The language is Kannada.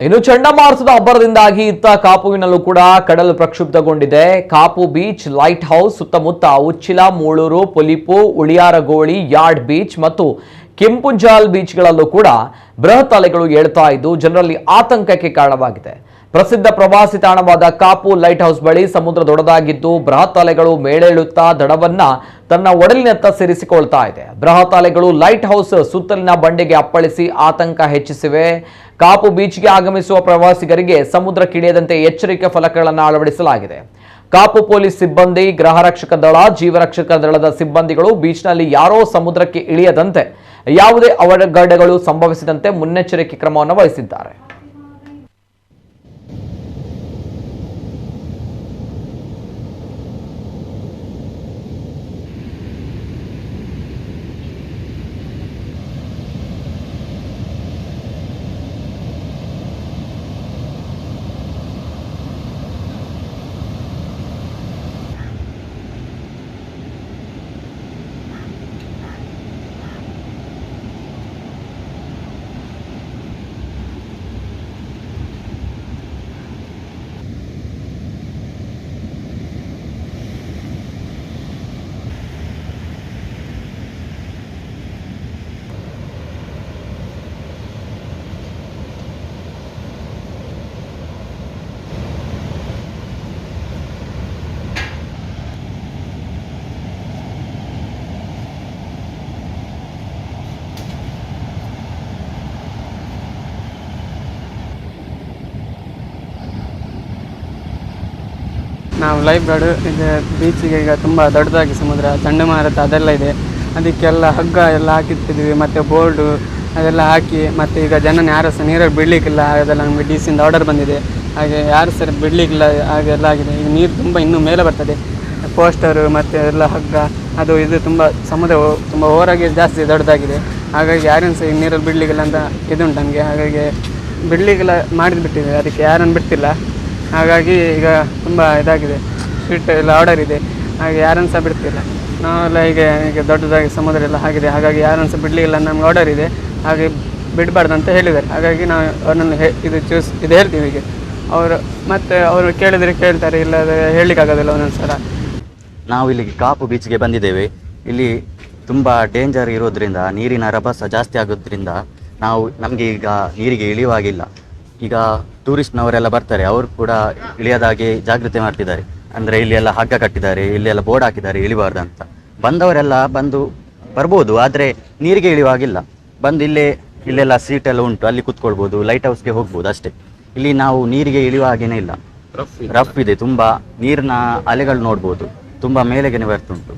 ಇನ್ನು ಚಂಡಮಾರುತದ ಅಬ್ಬರದಿಂದಾಗಿ ಇತ್ತ ಕಾಪುವಿನಲ್ಲೂ ಕೂಡ ಕಡಲು ಪ್ರಕ್ಷುಬ್ಧಗೊಂಡಿದೆ. ಕಾಪು ಬೀಚ್, ಲೈಟ್ ಹೌಸ್ ಸುತ್ತಮುತ್ತ ಉಚ್ಚಿಲ, ಮೂಳೂರು, ಪುಲಿಪು, ಉಳಿಯಾರಗೋಳಿ, ಯಾರ್ಡ್ ಬೀಚ್ ಮತ್ತು ಕೆಂಪುಂಜಾಲ್ ಬೀಚ್ಗಳಲ್ಲೂ ಕೂಡ ಬೃಹತ್ ಅಲೆಗಳು ಏಳ್ತಾ ಇದ್ದು ಜನರಲ್ಲಿ ಆತಂಕಕ್ಕೆ ಕಾರಣವಾಗಿದೆ. ಪ್ರಸಿದ್ಧ ಪ್ರವಾಸಿ ತಾಣವಾದ ಕಾಪು ಲೈಟ್ ಹೌಸ್ ಬಳಿ ಸಮುದ್ರ ದೊಡ್ಡದಾಗಿದ್ದು ಬೃಹತ್ ಅಲೆಗಳು ಮೇಳೇಳುತ್ತಾ ದಡವನ್ನ ತನ್ನ ಒಡಲಿನತ್ತ ಸೇರಿಸಿಕೊಳ್ತಾ ಇದೆ. ಬೃಹತ್ ಅಲೆಗಳು ಲೈಟ್ ಹೌಸ್ ಸುತ್ತಲಿನ ಬಂಡೆಗೆ ಅಪ್ಪಳಿಸಿ ಆತಂಕ ಹೆಚ್ಚಿಸಿವೆ. ಕಾಪು ಬೀಚ್ಗೆ ಆಗಮಿಸುವ ಪ್ರವಾಸಿಗರಿಗೆ ಸಮುದ್ರಕ್ಕಿಳಿಯದಂತೆ ಎಚ್ಚರಿಕೆ ಫಲಕಗಳನ್ನು ಅಳವಡಿಸಲಾಗಿದೆ. ಕಾಪು ಪೊಲೀಸ್ ಸಿಬ್ಬಂದಿ, ಗೃಹ ರಕ್ಷಕ ದಳ, ಜೀವರಕ್ಷಕ ದಳದ ಸಿಬ್ಬಂದಿಗಳು ಬೀಚ್ನಲ್ಲಿ ಯಾರೋ ಸಮುದ್ರಕ್ಕೆ ಇಳಿಯದಂತೆ ಯಾವುದೇ ಅವಘಡಗಳು ಸಂಭವಿಸಿದಂತೆ ಮುನ್ನೆಚ್ಚರಿಕೆ ಕ್ರಮವನ್ನು ವಹಿಸಿದ್ದಾರೆ. ನಾವು ಲೈಫ್ ಗಾರ್ಡ್ ಇದೆ. ಬೀಚಿಗೆ ಈಗ ತುಂಬ ದೊಡ್ಡದಾಗಿ ಸಮುದ್ರ, ಚಂಡಮಾರುತ ಅದೆಲ್ಲ ಇದೆ. ಅದಕ್ಕೆಲ್ಲ ಹಗ್ಗ ಎಲ್ಲ ಹಾಕಿರ್ತಿದ್ವಿ ಮತ್ತು ಬೋರ್ಡು ಅದೆಲ್ಲ ಹಾಕಿ, ಮತ್ತು ಈಗ ಜನನ ಯಾರು ಸಹ ನೀರಲ್ಲಿ ಬಿಡಲಿಕ್ಕಿಲ್ಲ. ಅದೆಲ್ಲ ನಮಗೆ ಡಿ ಸಿಯಿಂದ ಆರ್ಡರ್ ಬಂದಿದೆ. ಹಾಗೆ ಯಾರು ಸಹ ಬಿಡಲಿಕ್ಕಿಲ್ಲ, ಹಾಗೆಲ್ಲ ಆಗಿದೆ. ಈಗ ನೀರು ತುಂಬ ಇನ್ನೂ ಮೇಲೆ ಬರ್ತದೆ. ಪೋಸ್ಟರು ಮತ್ತು ಎಲ್ಲ ಹಗ್ಗ ಅದು ಇದು ತುಂಬ ಸಮುದ್ರ ತುಂಬ ಓವರಾಗಿ ಜಾಸ್ತಿ ದೊಡ್ಡದಾಗಿದೆ. ಹಾಗಾಗಿ ಯಾರನ್ನು ಸಹ ನೀರಲ್ಲಿ ಬಿಡಲಿಕ್ಕಿಲ್ಲ ಅಂತ ಇದುಂಟು ನಮಗೆ. ಹಾಗಾಗಿ ಬಿಡಲಿಕ್ಕೆಲ್ಲ ಮಾಡಿದ್ಬಿಟ್ಟಿದೆ, ಅದಕ್ಕೆ ಯಾರನ್ನು ಬಿಡ್ತಿಲ್ಲ. ಹಾಗಾಗಿ ಈಗ ತುಂಬ ಇದಾಗಿದೆ. ಸ್ವೀಟ್ ಎಲ್ಲ ಆರ್ಡರ್ ಇದೆ, ಹಾಗೆ ಯಾರನ್ನು ಸಹ ಬಿಡ್ತಿಲ್ಲ. ನಾವೆಲ್ಲ ಈಗ ದೊಡ್ಡದಾಗಿ ಸಮುದ್ರ ಎಲ್ಲ ಆಗಿದೆ. ಹಾಗಾಗಿ ಯಾರನ್ನು ಸಹ ಬಿಡಲಿಲ್ಲ, ನಮ್ಗೆ ಆರ್ಡರ್ ಇದೆ, ಹಾಗೆ ಬಿಡಬಾರ್ದು ಅಂತ ಹೇಳಿದ್ದಾರೆ. ಹಾಗಾಗಿ ನಾವು ಅವ್ರನ್ನ ಇದು ಹೇಳ್ತೀವಿ. ಹೀಗೆ ಅವರು ಕೇಳಿದರೆ ಕೇಳ್ತಾರೆ, ಇಲ್ಲದೆ ಹೇಳಲಿಕ್ಕಾಗೋದಿಲ್ಲ ಒಂದೊಂದು ಸಲ. ನಾವು ಇಲ್ಲಿಗೆ ಕಾಪು ಬೀಚ್ಗೆ ಬಂದಿದ್ದೇವೆ. ಇಲ್ಲಿ ತುಂಬ ಡೇಂಜರ್ ಇರೋದ್ರಿಂದ, ನೀರಿನ ರಭಸ ಜಾಸ್ತಿ ಆಗೋದ್ರಿಂದ ನಮಗೆ ಈಗ ನೀರಿಗೆ ಇಳಿಯುವಾಗಿಲ್ಲ. ಈಗ ಟೂರಿಸ್ಟ್ನವರೆಲ್ಲ ಬರ್ತಾರೆ, ಅವರು ಕೂಡ ಇಳಿಯೋದಾಗೆ ಜಾಗೃತಿ ಮಾಡ್ತಿದ್ದಾರೆ. ಅಂದರೆ ಇಲ್ಲೆಲ್ಲ ಹಗ್ಗ ಕಟ್ಟಿದ್ದಾರೆ, ಇಲ್ಲೆಲ್ಲ ಬೋರ್ಡ್ ಹಾಕಿದ್ದಾರೆ ಇಳಿಬಾರ್ದು ಅಂತ. ಬಂದವರೆಲ್ಲ ಬರ್ಬೋದು, ಆದರೆ ನೀರಿಗೆ ಇಳಿಯುವಾಗಿಲ್ಲ. ಬಂದು ಇಲ್ಲೆಲ್ಲ ಸೀಟೆಲ್ಲ ಉಂಟು, ಅಲ್ಲಿ ಕೂತ್ಕೊಳ್ಬೋದು, ಲೈಟ್ ಹೌಸ್ಗೆ ಹೋಗ್ಬೋದು ಅಷ್ಟೇ. ಇಲ್ಲಿ ನಾವು ನೀರಿಗೆ ಇಳಿಯುವ ಹಾಗೇನೇ ಇಲ್ಲ, ರಫ್ ಇದೆ ತುಂಬ. ನೀರಿನ ಅಲೆಗಳು ನೋಡ್ಬೋದು, ತುಂಬ ಮೇಲೆಗೆ ಬರ್ತುಂಟು.